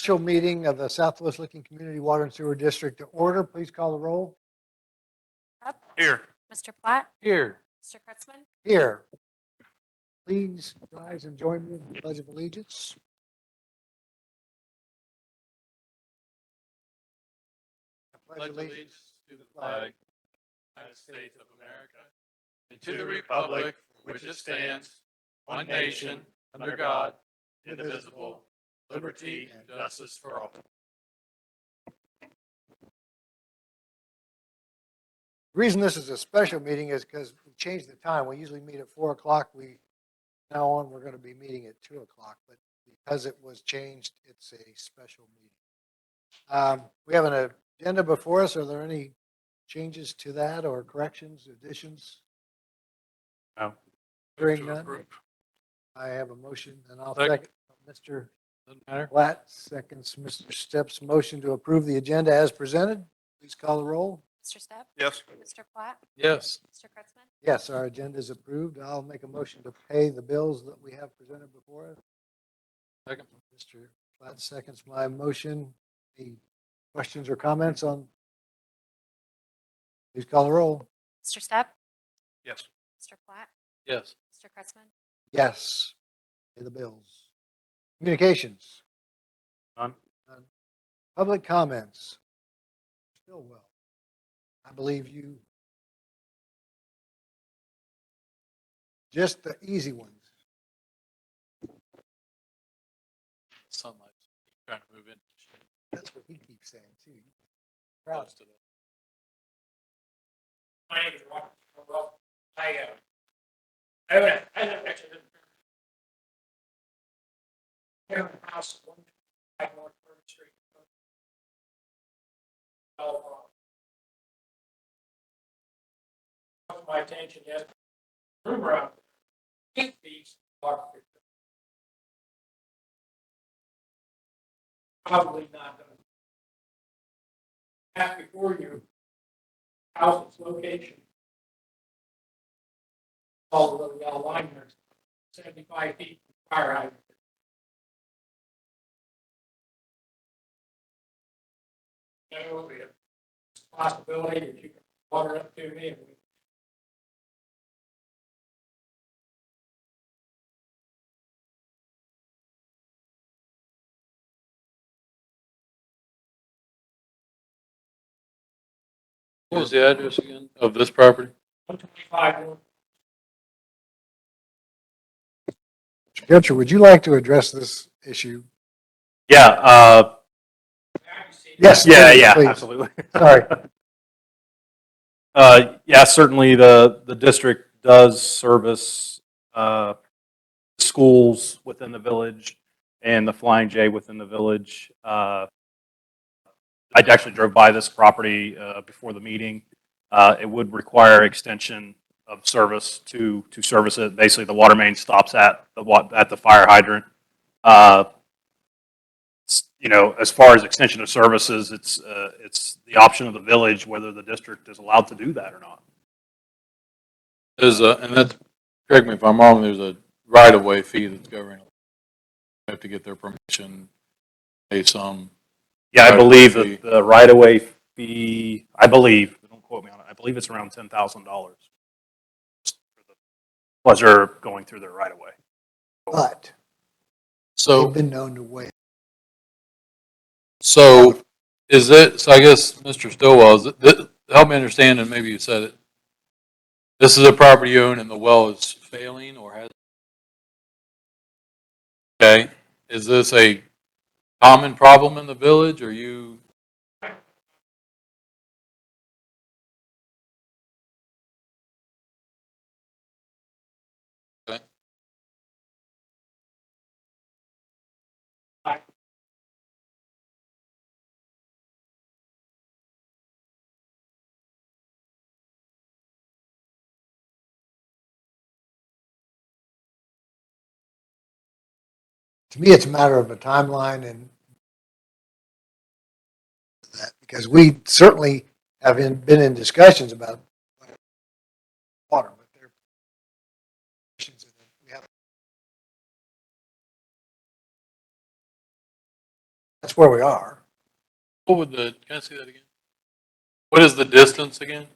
Special meeting of the Southwest Licking Community Water and Sewer District to order. Please call the roll. Up. Here. Mr. Platt, Here. Mr. Kurtzman, Here. Please rise and join me in the Pledge of Allegiance. I Pledge allegiance to the flag, United States of America, and to the republic for which it stands, one nation, under God, indivisible, liberty and justice for all. The reason this is a special meeting is because we changed the time. We usually meet at 4 o'clock. Now on, we're going to be meeting at 2 o'clock, but because it was changed, it's a special meeting. We have an agenda before us. Are there any changes to that or corrections, additions? No. Hearing none. I have a motion and I'll second Mr. Doesn't matter. Platt, seconds Mr. Stepp's motion to approve the agenda as presented. Please call the roll. Mr. Stepp, Yes. Mr. Platt, Yes. Mr. Kurtzman, Yes, our agenda is approved. I'll make a motion to pay the bills that we have presented before us. Second. Mr. Platt seconds my motion. Any questions or comments on? Please call the roll. Mr. Stepp, Yes. Mr. Platt, Yes. Mr. Kurtzman, Yes. Pay the bills. Communications. None. None. Public comments. Still well. I believe you. Just the easy ones. Sunlight. Trying to move in. That's what he keeps saying too. Proud. Close to the- My name is Robert. Well, I live actually live here in the house, 1 North 3rd Street. My attention yes, rumor out there. These are probably not going to have before you house's location. All the little yellow line there, 75 feet from fire hydrant. So it's a possibility that you can water up to me. What was the address again of this property? 125 Mr. Kitcher, would you like to address this issue? Yeah. Yes. Yeah, please. absolutely. Sorry. Yeah, certainly the district does service schools within the village and the Flying J within the village. I actually drove by this property before the meeting. It would require extension of service to service it. Basically, the water main stops at the fire hydrant. As far as extension of services, it's the option of the village whether the district is allowed to do that or not. And that's, correct me if I'm wrong, there's a right-of-way fee that's governing. You have to get their permission, pay some. Yeah, I believe Right-of-way that the right-of-way fee, don't quote me on it, I believe it's around $10,000 for the pleasure going through their right-of-way. But So, they've been known to wait. so is it, so I guess, Mr. Stillwell, help me understand, and maybe you said it. This is a property you own and the well is failing or has? Okay, is this a common problem in the village, or you? Okay. To me, it's a matter of a timeline and that because we certainly have been in discussions about water, but there are questions that we have That's where we are. What would can I see that again? What is the distance again?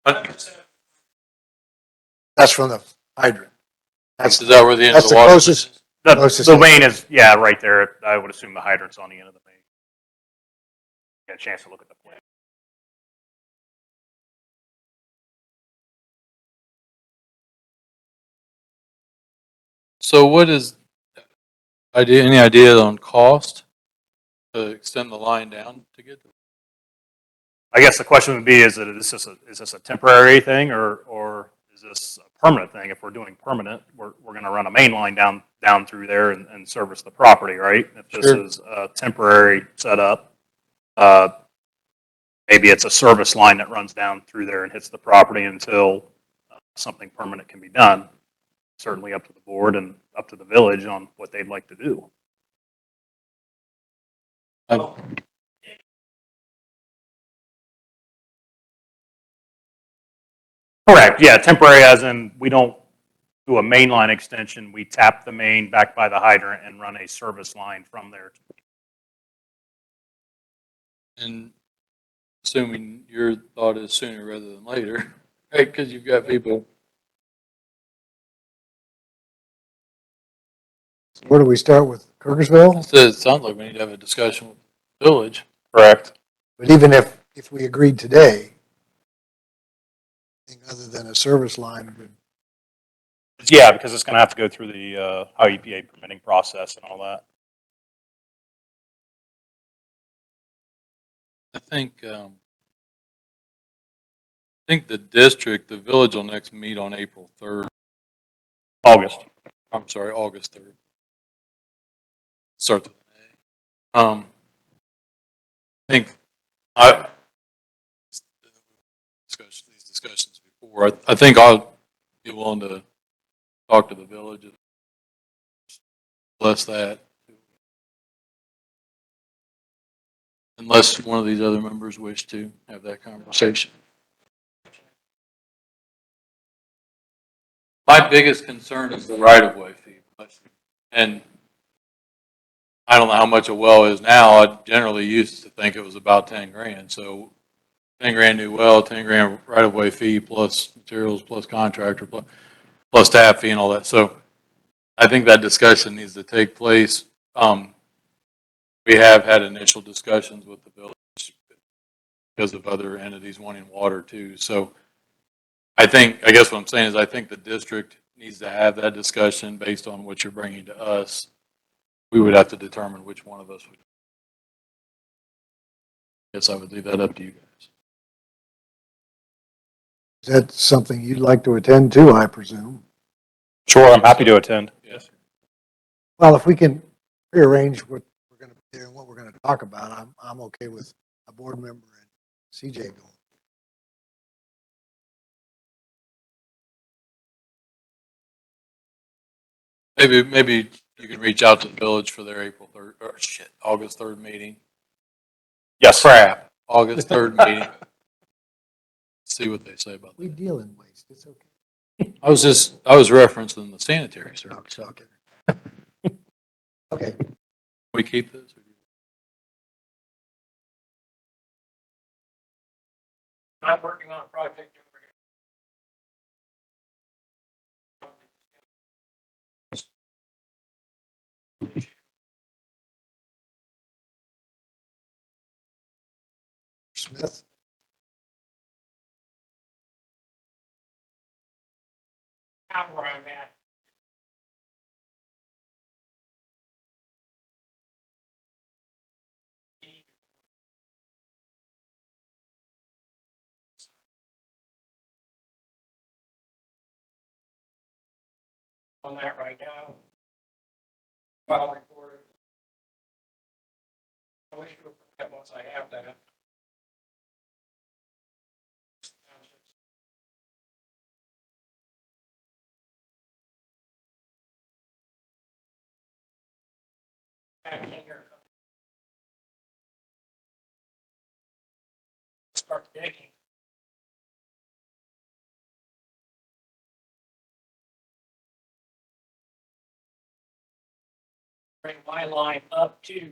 That's from the hydrant. That's, Is that where the end of that's the the water line closest. is? Closest The is- main is, yeah, right there. I would assume the hydrant's on the end of the main. Get a chance to look at the plan. So what is, any idea on cost to extend the line down to get? I guess the question would be, is this a temporary thing or is this a permanent thing? If we're doing permanent, we're going to run a main line down through there and service the property, right? If this Sure. is a temporary setup, uh, maybe it's a service line that runs down through there and hits the property until something permanent can be done. Certainly up to the board and up to the village on what they'd like to do. Correct, yeah, temporary as in we don't do a main line extension, we tap the main back by the hydrant and run a service line from there. And assuming your thought is sooner rather than later, right? Because you've got people. Where do we start with Kirkersville? So it sounds like we need to have a discussion with the village. Correct. But even if we agreed today, anything other than a service line would. Yeah, because it's going to have to go through the Ohio EPA permitting process and all that. I think the district, the village will next meet on April 3rd. August. I'm sorry, August 3rd. Start the I think discussed these discussions before. I think I'll be willing to talk to the village. Bless that. Unless one of these other members wish to have that conversation. My biggest concern is the right-of-way fee. And I don't know how much a well is now. I generally used to think it was about 10 grand. So 10 grand new well, 10 grand right-of-way fee plus materials plus contractor plus tap fee and all that. So I think that discussion needs to take place. We have had initial discussions with the village because of other entities wanting water too. So I guess what I'm saying is I think the district needs to have that discussion based on what you're bringing to us. We would have to determine which one of us would. I guess I would leave that up to you guys. Is that something you'd like to attend to, I presume? Sure, I'm happy to attend. Yes. Well, if we can rearrange what we're going to do and what we're going to talk about, I'm okay with a board member and CJ going. Maybe you can reach out to the village for their August 3rd meeting. Yes. Crap. August 3rd meeting. See what they say about We that. deal in waste. It's okay. I was referencing the sanitary service. Okay. Okay. We keep this? I'm working on a project. Smith? Out where I'm at. On that right now. File recorded. I wish you would forget once I have that. Back in here. Start digging. Bring my line up to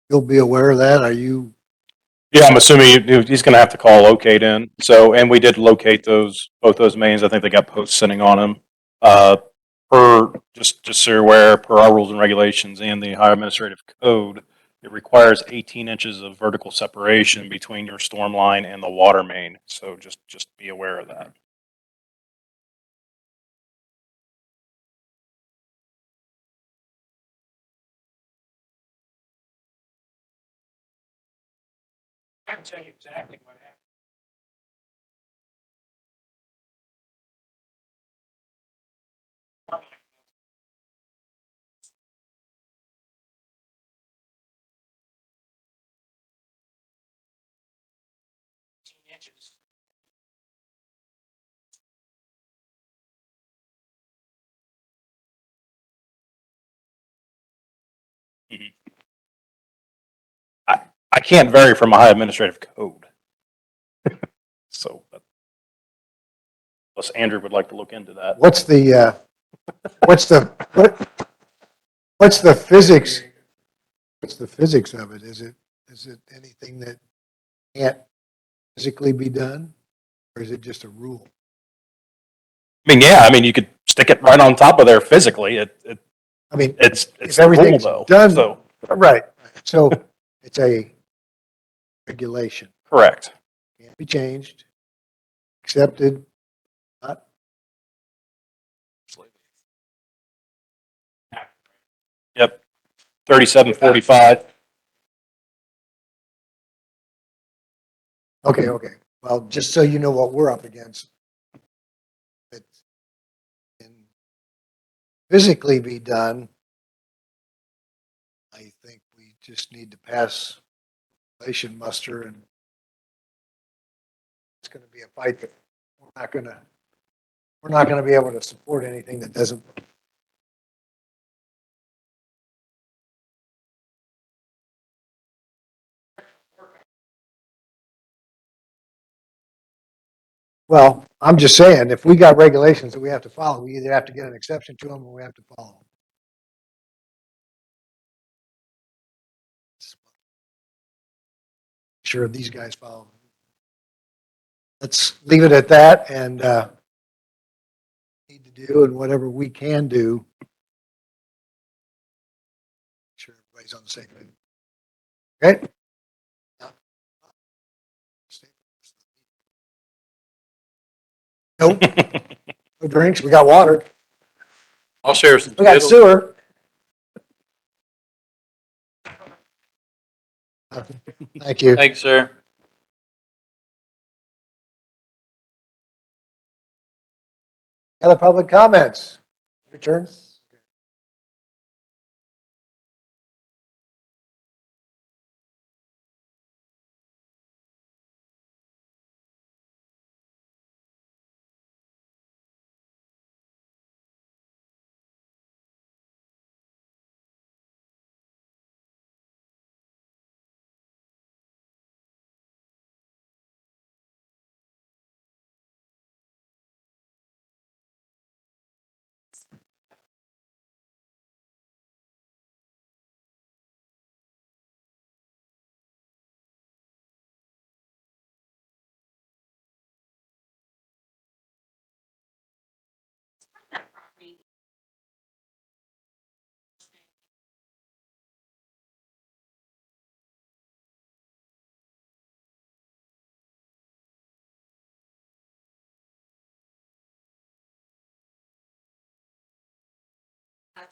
You'll be aware of that. Are you, Yeah, I'm assuming he's going to have to call locate in. So, and we did locate both those mains. I think they got posts sitting on them. Just so you're aware, per our rules and regulations and the Ohio Administrative Code, it requires 18 inches of vertical separation between your storm line and the water main. So just be aware of that. I can tell you exactly what happened. Inches. I can't vary from Ohio Administrative Code. So, unless Andrew would like to look into that. what's the, what's the physics? What's the physics of it? Is it anything that can't physically be done? Or is it just a rule? I mean, yeah, I mean, you could stick it right on top of there physically. I mean, It's if the rule everything's though. done, So, right. So it's a regulation. correct. Can't be changed, accepted, not, Yep. 3745. okay. Well, just so you know what we're up against. It can physically be done. I think we just need to pass relation muster, and it's going to be a fight that we're not going to be able to support anything that doesn't. Well, I'm just saying, if we got regulations that we have to follow, we either have to get an exception to them or we have to follow them. Sure, these guys follow them. Let's leave it at that and need to do and whatever we can do. Sure, everybody's on the same page. Okay? Nope, no drinks. We got water. I'll share some We got Skittles. sewer. Thank you. Thanks, sir. Other public comments? Return.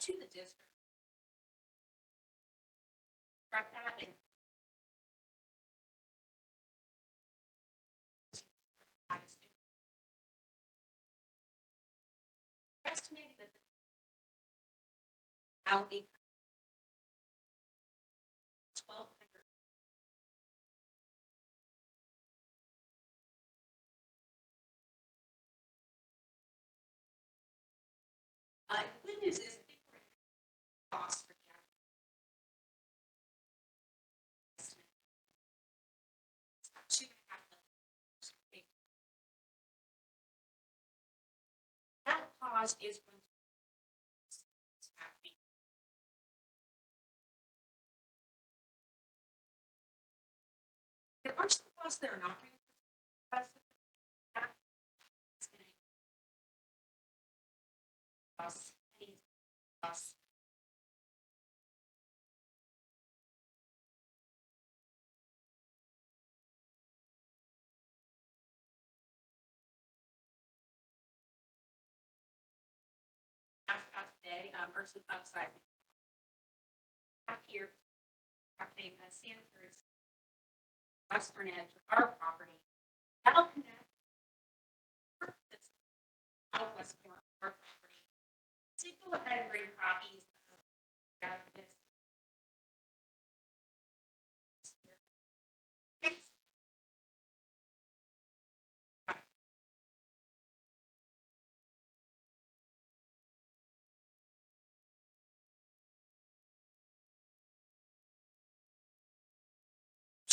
To the district. Right, that. Estimated that out 1,200. The good news is cost for that cost is when Plus, they're not. That's gonna cost any cost. Out today, or some upside. Out here, property, Sanford's western edge of our property. That'll connect. It's southwest corner of our property. So you go ahead and bring copies of this.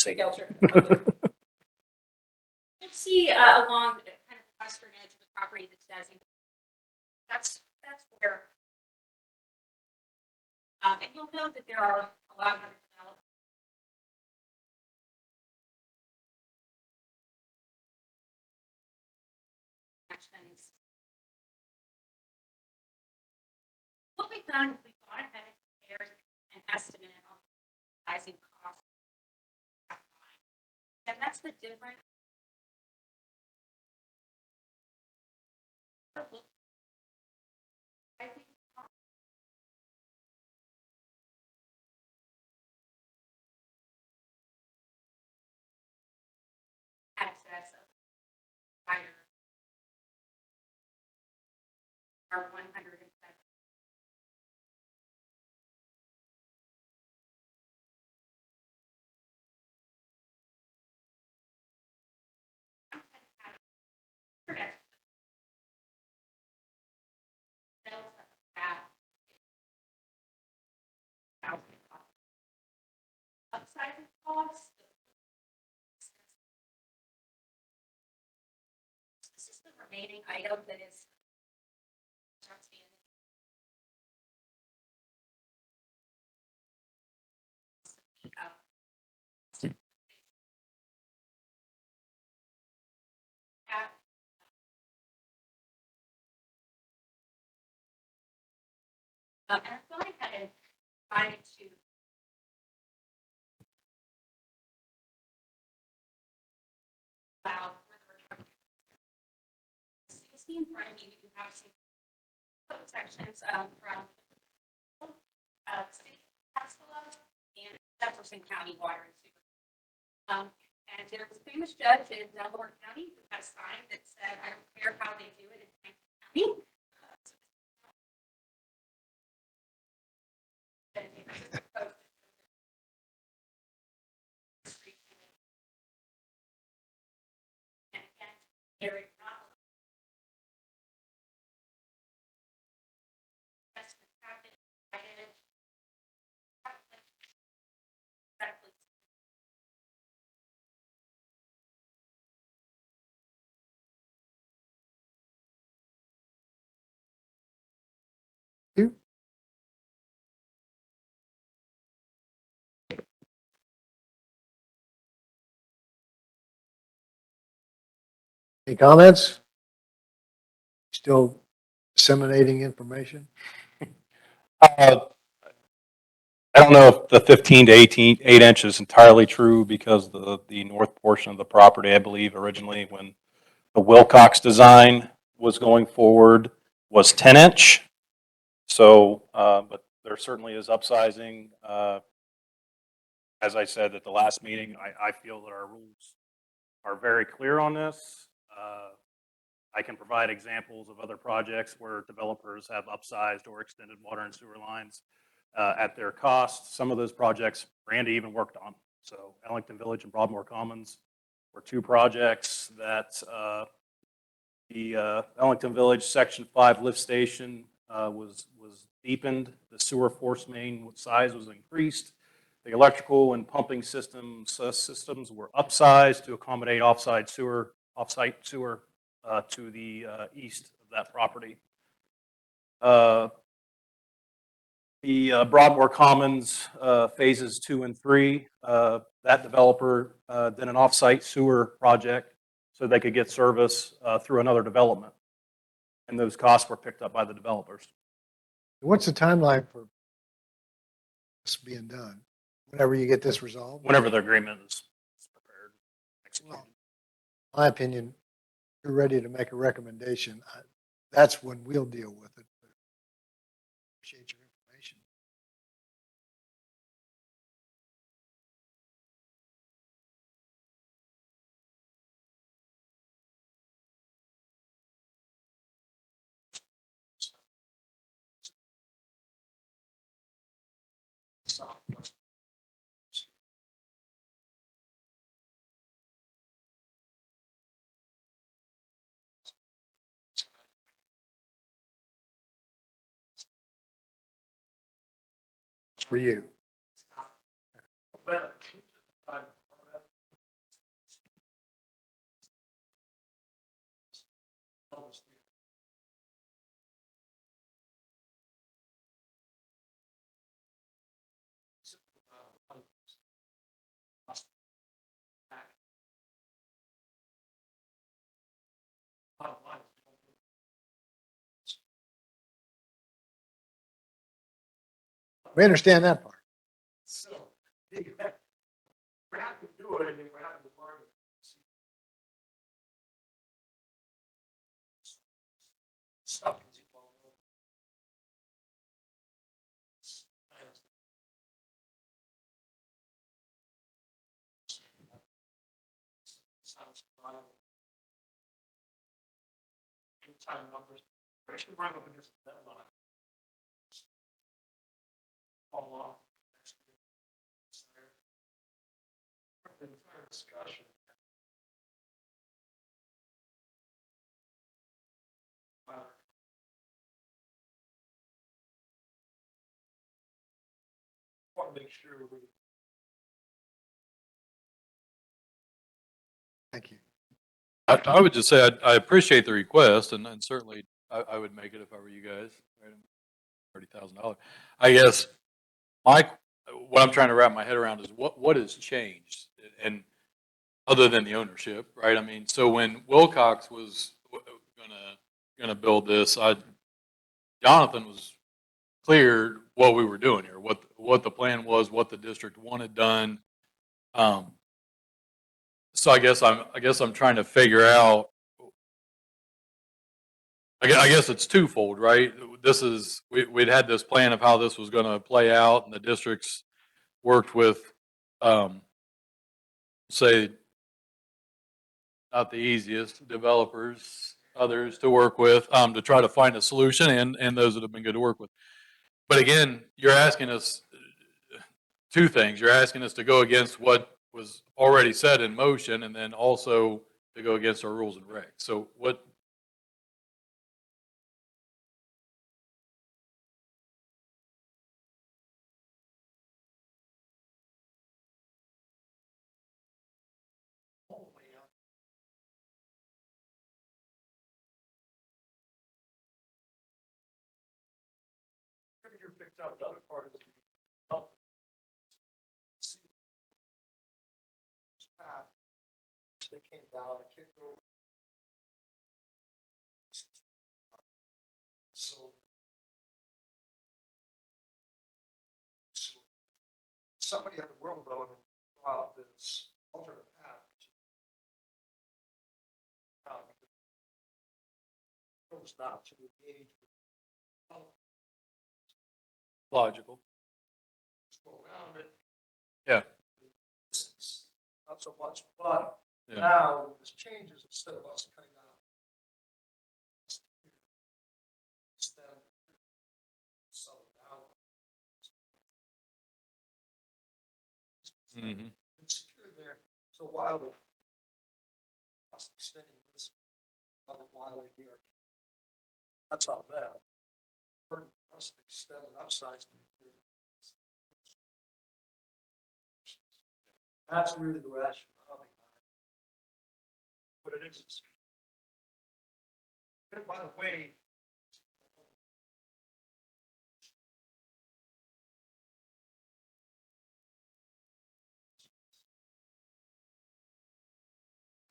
Filter. You'll see along the kind of western edge of the property that's designated. That's where. And you'll note that there are a lot of other developments. Actions. What we've done is we've gone ahead and prepared an estimate on rising costs. And that's the difference. I think access of higher are 107. Upside of cost. This is the remaining item that is. And I feel like that is trying to. About where the return. So you see in front of you, you have some sections from City of SWLCWS and Jefferson County Water and Sewer. And there was a famous judge in Delaware County who had a sign that said, "I don't care how they do it in Franklin County." Eric Knopfler. That's what happened. I did. Exactly. You? Any comments? Still disseminating information? I don't know if the 15 to 8 inch is entirely true because the north portion of the property, I believe originally when the Wilcox design was going forward was 10 inch. So, but there certainly is upsizing. As I said at the last meeting, I feel that our rules are very clear on this. I can provide examples of other projects where developers have upsized or extended water and sewer lines at their cost. Some of those projects Randy even worked on. So Ellington Village and Broadmoor Commons were two projects that the Ellington Village Section 5 lift station was deepened. The sewer force main size was increased. The electrical and pumping systems were upsized to accommodate offsite sewer to the east of that property. The Broadmoor Commons Phases 2 and 3, that developer did an off-site sewer project so they could get service through another development. And those costs were picked up by the developers. What's the timeline for this being done? Whenever you get this resolved? Whenever the agreement is prepared, executed. Well, my opinion, you're ready to make a recommendation. That's when we'll deal with it. Appreciate your information. For you. We understand that part. So, we have to do it, and we have to learn. Stuff is involved. Sounds fun. Time numbers. Actually, right up against that line. Fall off. The entire discussion. Want to make sure we. Thank you. I would just say I appreciate the request, and certainly I would make it if I were you guys. Right? $30,000. I guess what I'm trying to wrap my head around is what has changed, and other than the ownership, right? I mean, so when Wilcox was gonna build this, Jonathan was clear what we were doing here, what the plan was, what the district wanted done. So I guess I'm trying to figure out. I guess it's twofold, right? We'd had this plan of how this was going to play out, and the districts worked with, say, not the easiest developers, others to work with, to try to find a solution, and those that have been good to work with. But again, you're asking us two things. You're asking us to go against what was already set in motion, and then also to go against our rules and regs. So what? You picked up the other part of the. They came down and kicked over. So somebody had the world though, wow, this alternate path. It was not to engage with. Logical. Go around it. Yeah. Not so much, but Yeah. now this changes instead of us cutting out. Instead of. So now. Mm-hmm. It's secure there, so while the. Us extending this. While here. That's not bad. For us to extend it upsides. That's really the rationale. But it is. And by the way,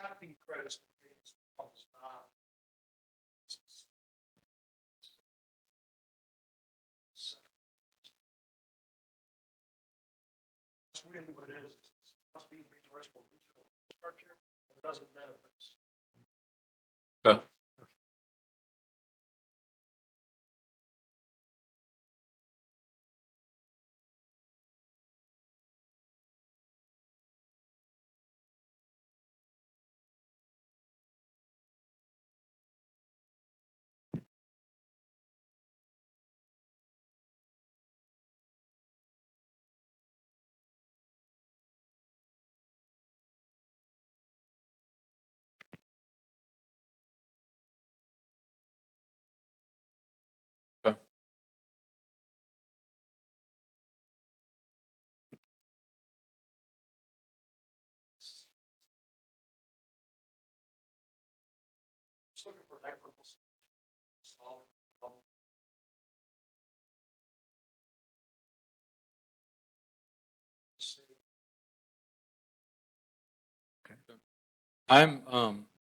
Nothing credits. That's really what it is. It must be reimbursable structure. It doesn't benefits. Okay. Okay. Just looking for equitable. Solve the problem.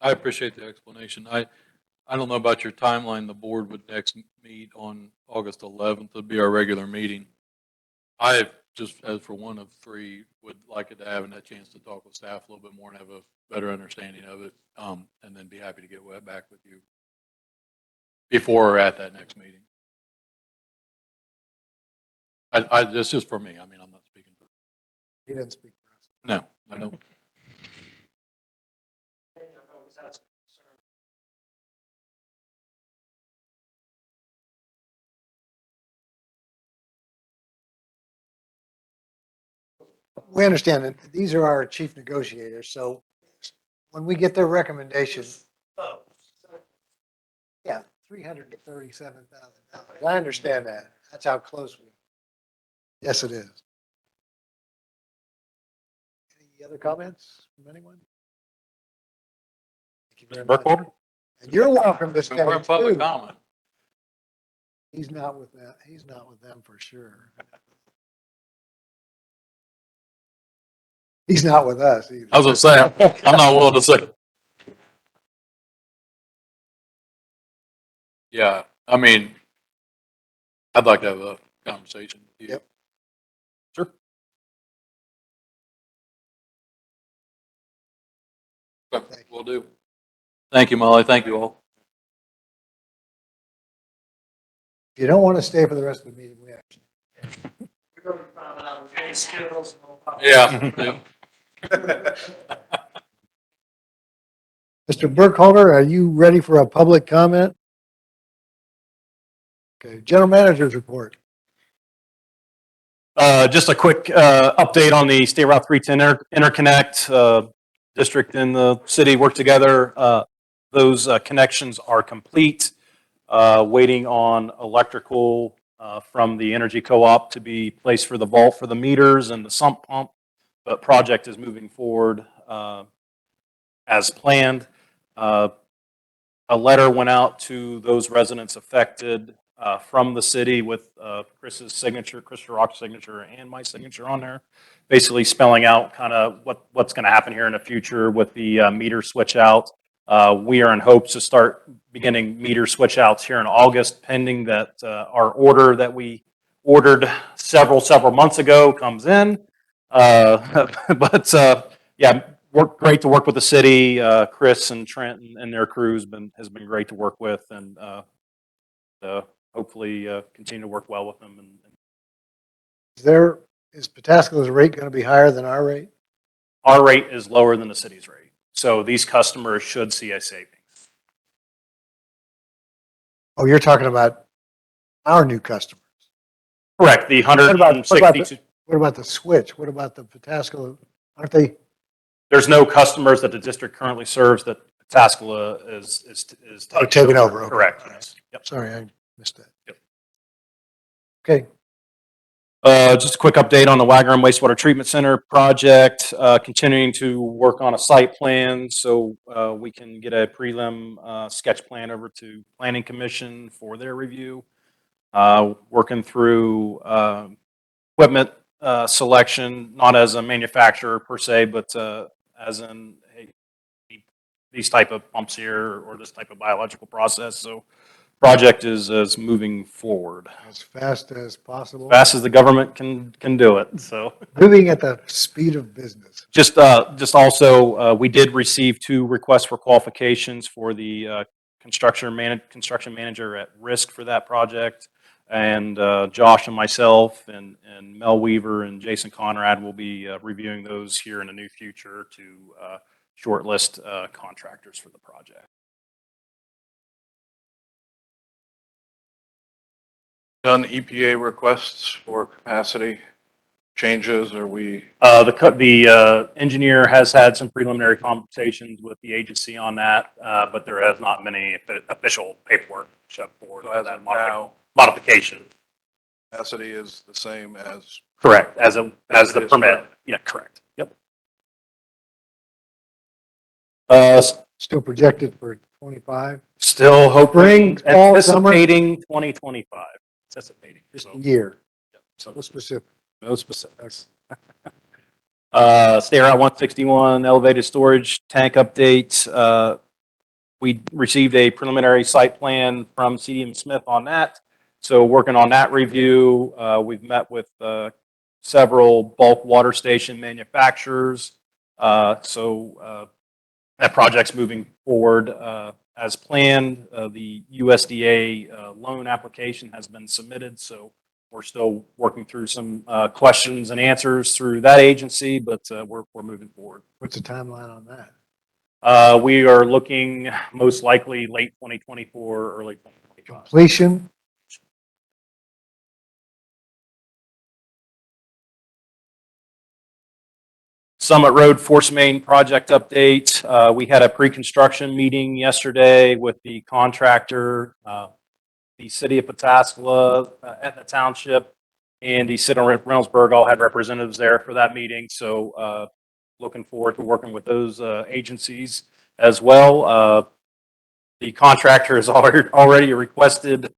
I appreciate the explanation. I don't know about your timeline. The board would next meet on August 11th. It'd be our regular meeting. I just, as for one of three, would like it to have that chance to talk with staff a little bit more and have a better understanding of it. And then be happy to get back with you before or at that next meeting. This is for me. I mean, I'm not speaking for, He didn't speak for us. no, I don't. We understand that these are our chief negotiators, so when we get their recommendation, yeah, $337,000. I understand that. That's how close we. Yes, it is. Any other comments from anyone? Thank you very much. Burkholder? And you're welcome to stay We're in public too. comment. He's not with that. He's not with them for sure. He's not with us either. I was gonna say, I'm not willing to say. Yeah, I mean, I'd like to have a conversation with you. Yep. Sure. Okay, Thank you. will do. Thank you, Molly. Thank you all. If you don't want to stay for the rest of the meeting, we have. We're going to find out pay skills and all that. Yeah. Mr. Burkholder, are you ready for a public comment? Okay, general manager's report. Just a quick update on the State Route 310 interconnect. District and the city work together. Those connections are complete. Waiting on electrical from the energy co-op to be placed for the vault for the meters and the sump pump. But project is moving forward as planned. A letter went out to those residents affected from the city with Chris's signature, Chris Rock's signature, and my signature on there, basically spelling out kind of what's going to happen here in the future with the meter switch out. We are in hopes to start beginning meter switch outs here in August, pending that our order that we ordered several months ago comes in. Yeah, great to work with the city. Chris and Trent and their crews has been great to work with, and hopefully continue to work well with them. And Is Pataskala's rate going to be higher than our rate? our rate is lower than the city's rate, so these customers should see a savings. Oh, you're talking about our new customers. Correct. The What about 162. What about the switch? What about the Pataskala? Aren't they? There's no customers that the district currently serves that Pataskala is Taken over. Okay. Correct. All right. Yes. Yep. Sorry, I missed that. Yep. Okay. Just a quick update on the Wagram Wastewater Treatment Center project. Continuing to work on a site plan so we can get a prelim sketch plan over to Planning Commission for their review. Working through equipment selection, not as a manufacturer per se, but as in, hey, these type of pumps here or this type of biological process. So project is moving forward As fast as possible. fast as the government can do it. So Moving at the speed of business. just also, we did receive 2 requests for qualifications for the construction manager at risk for that project. And Josh and myself and Mel Weaver and Jason Conrad will be reviewing those here in the near future to shortlist contractors for the project. Done EPA requests for capacity changes, or we, The engineer has had some preliminary conversations with the agency on that, but there has not been any official paperwork shoved forward So for as that of now- modification. capacity is the same as, Correct, as the It is permit. correct. Yeah, correct. Yep. Still projected for 25, Still hoping, Spring, fall, summer? anticipating 2025. Anticipating. just a So, year. so So specific. no specifics. Stay around 161 elevated storage tank update. We received a preliminary site plan from CDM Smith on that. So working on that review. We've met with several bulk water station manufacturers. So that project's moving forward as planned. The USDA loan application has been submitted, so we're still working through some questions and answers through that agency, but we're moving forward. What's the timeline on that? We are looking most likely late 2024, early 2025. Completion? Summit Road Force Main project update. We had a pre-construction meeting yesterday with the contractor, the city of Pataskala, Etna Township, and the city of Reynoldsburg all had representatives there for that meeting. So looking forward to working with those agencies as well. The contractor has already requested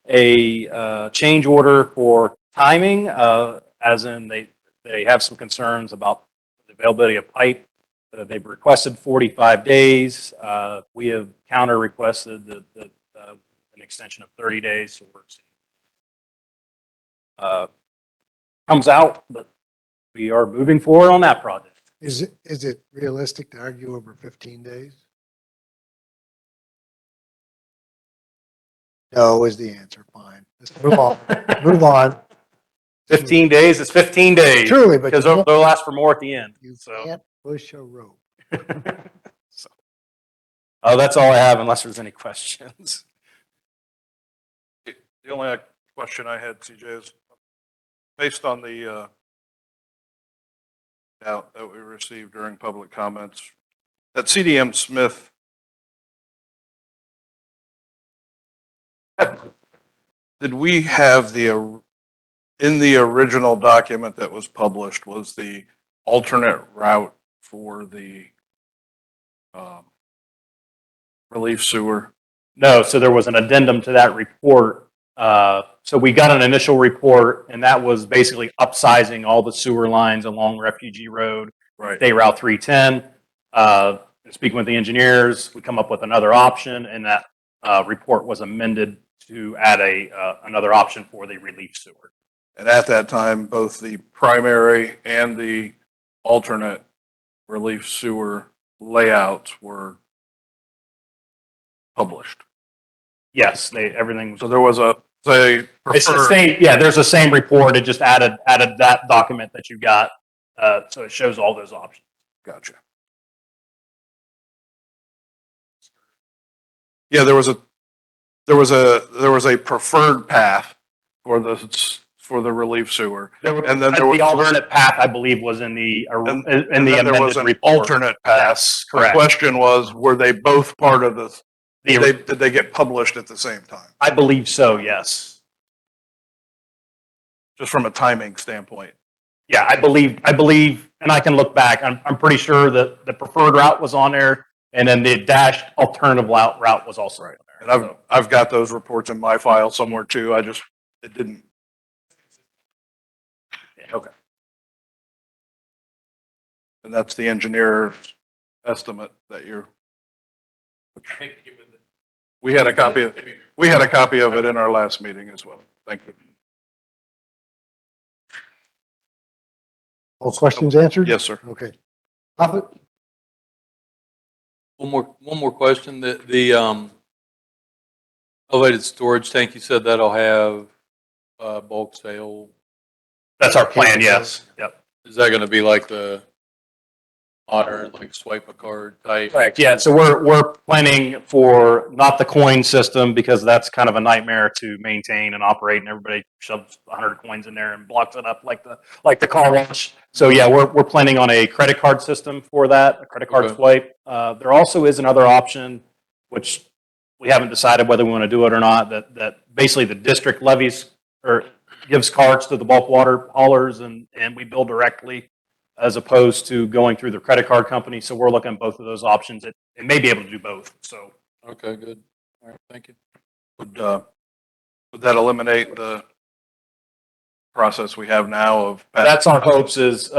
a change order for timing, as in they have some concerns about the availability of pipe. They've requested 45 days. We have counter requested an extension of 30 days. So we're seeing comes out, but we are moving forward on that project. Is it realistic to argue over 15 days? No is the answer. Fine. Let's move on. Move on. 15 days is 15 days. Truly, but Because you can't- they'll ask for more at the end. You So, can't push a rope. so. That's all I have unless there's any questions. the only question I had, CJ, is based on the doubt that we received during public comments, that CDM Smith, did we have in the original document that was published, was the alternate route for the relief sewer? No, so there was an addendum to that report. So we got an initial report, and that was basically upsizing all the sewer lines along Refugee Road, Right. State Route 310. Speaking with the engineers, we come up with another option, and that report was amended to add another option for the relief sewer. And at that time, both the primary and the alternate relief sewer layouts were published. Yes, everything was. So there was say, It's the preferred, same, yeah, there's the same report. It just added that document that you got. So it shows all those options. gotcha. Yeah, there was a preferred path for the relief sewer. And then there was The alternate path, I believe, was in the and in the then there was amended an report. alternate path. Yes, The correct. question was, were they both part of the, The- did they get published at the same time? I believe so, yes. Just from a timing standpoint. Yeah, I believe, and I can look back. I'm pretty sure that the preferred route was on there, and then the dashed alternative route was also right And there. So, I've got those reports in my file somewhere too. It didn't. yeah. Okay. And that's the engineer's estimate that you're We had a copy of, we had a copy of it in our last meeting as well. Thank you. All questions answered? Yes, sir. Okay. Prophet? One more question. The elevated storage tank, you said that'll have bulk sale. That's our plan, yes. Yep. Is that going to be like the modern, like swipe a card type? Correct, yeah, so we're planning for not the coin system because that's kind of a nightmare to maintain and operate and everybody shoves 100 coins in there and blocks it up like the car wash. So yeah, we're planning on a credit card system for that, a credit card Okay. swipe. There also is another option, which we haven't decided whether we want to do it or not, that basically the district levies or gives cards to the bulk water haulers and we bill directly as opposed to going through the credit card company. So we're looking at both of those options. It may be able to do both. So Okay, good. All right, thank you. Would that eliminate the process we have now of? that's our hopes is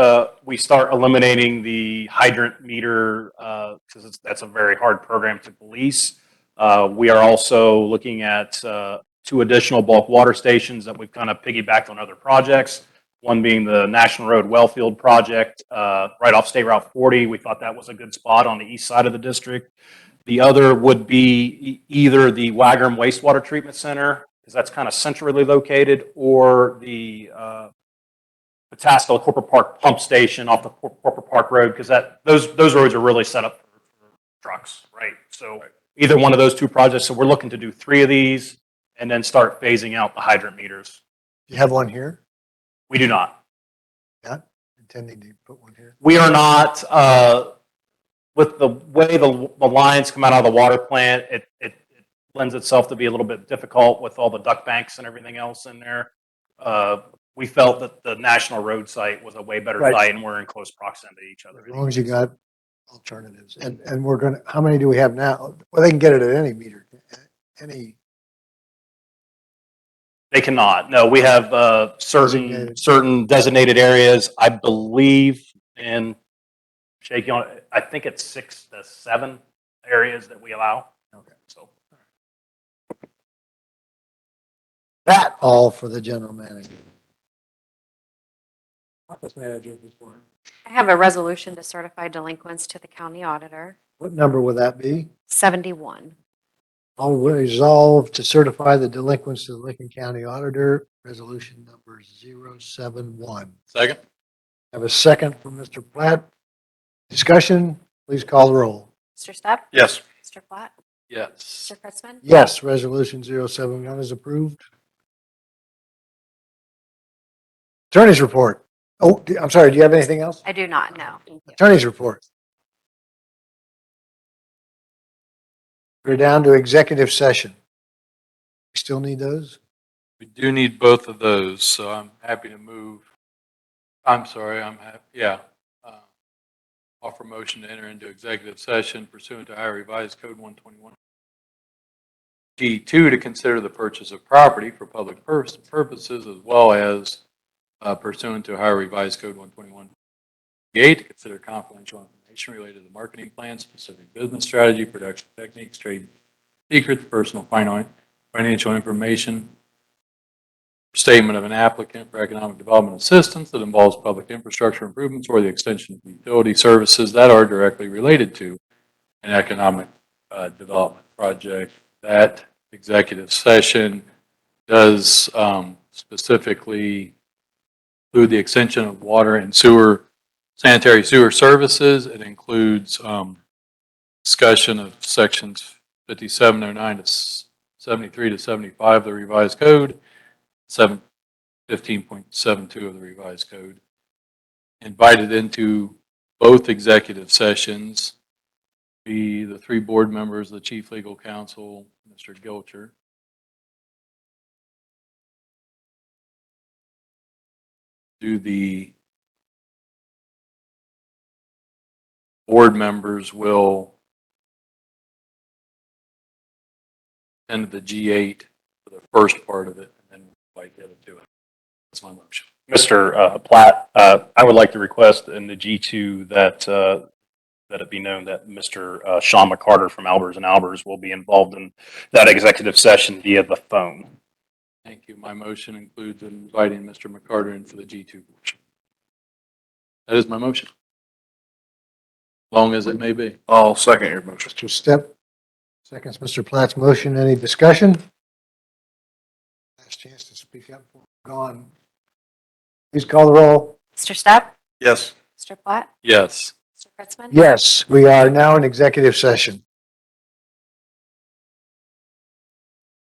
we start eliminating the hydrant meter because that's a very hard program to police. We are also looking at 2 additional bulk water stations that we've kind of piggybacked on other projects. One being the National Road Wellfield project right off State Route 40. We thought that was a good spot on the east side of the district. The other would be either the Wagram Wastewater Treatment Center, because that's kind of centrally located, or the Pataskala Corporate Park Pump Station off the Corporate Park Road, because those roads are really set up for trucks, right? So either one of those 2 projects. So we're looking to do 3 of these and then start phasing out the hydrant meters. You have one here? We do not. Not intending to put one here? We are not, with the way the lines come out of the water plant, it lends itself to be a little bit difficult with all the duct banks and everything else in there. We felt that the National Road site was a way better Right. site and we're in close proximity to each other. As long as you got alternatives. And we're gonna, how many do we have now? Well, they can get it at any meter, any, They cannot. No, we have certain designated areas, I believe, in shaking on, I think it's 6 to 7 areas that we allow. Okay. So that all for the general manager. Office manager before. I have a resolution to certify delinquents to the county auditor, What number would that be? 71. I'll resolve to certify the delinquents to the Lincoln County Auditor, resolution number 071. Second? Have a second from Mr. Platt. Discussion, please call the roll. Mr. Stepp? Yes. Mr. Platt? Yes. Mr. Kurtzman? Yes, resolution 071 is approved. Attorney's report. Oh, I'm sorry, do you have anything else? I do not know. Thank you. Attorney's report. We're down to executive session. We still need those? We do need both of those, so I'm happy to move. I'm sorry, offer motion to enter into executive session pursuant to Ohio Revised Code 121. G2 to consider the purchase of property for public purposes as well as pursuant to Ohio Revised Code 121. G8 to consider confidential information related to the marketing plan, specific business strategy, production techniques, trade secrets, personal financial information, statement of an applicant for economic development assistance that involves public infrastructure improvements or the extension of utility services that are directly related to an economic development project. That executive session does specifically include the extension of water and sanitary sewer services. It includes discussion of sections 5709 to 73 to 75 of the revised code, 15.72 of the revised code. Invited into both executive sessions be the 3 board members, the chief legal counsel, Mr. Gilcher. The board members will attend the G8 for the first part of it, and then invite the other to it. That's my motion. Mr. Platt, I would like to request in the G2 that that it be known that Mr. Sean McCarter from Albers and Albers will be involved in that executive session via the phone. Thank you. My motion includes inviting Mr. McCarter in for the G2 portion. That is my motion. Long as it may be. I'll second your motion. Mr. Step, seconds Mr. Platt's motion. Any discussion? Last chance to speak up. Gone. Please call the roll. Mr. Stepp? Yes. Mr. Platt? Yes. Mr. Kritzman? Yes, we are now in executive session.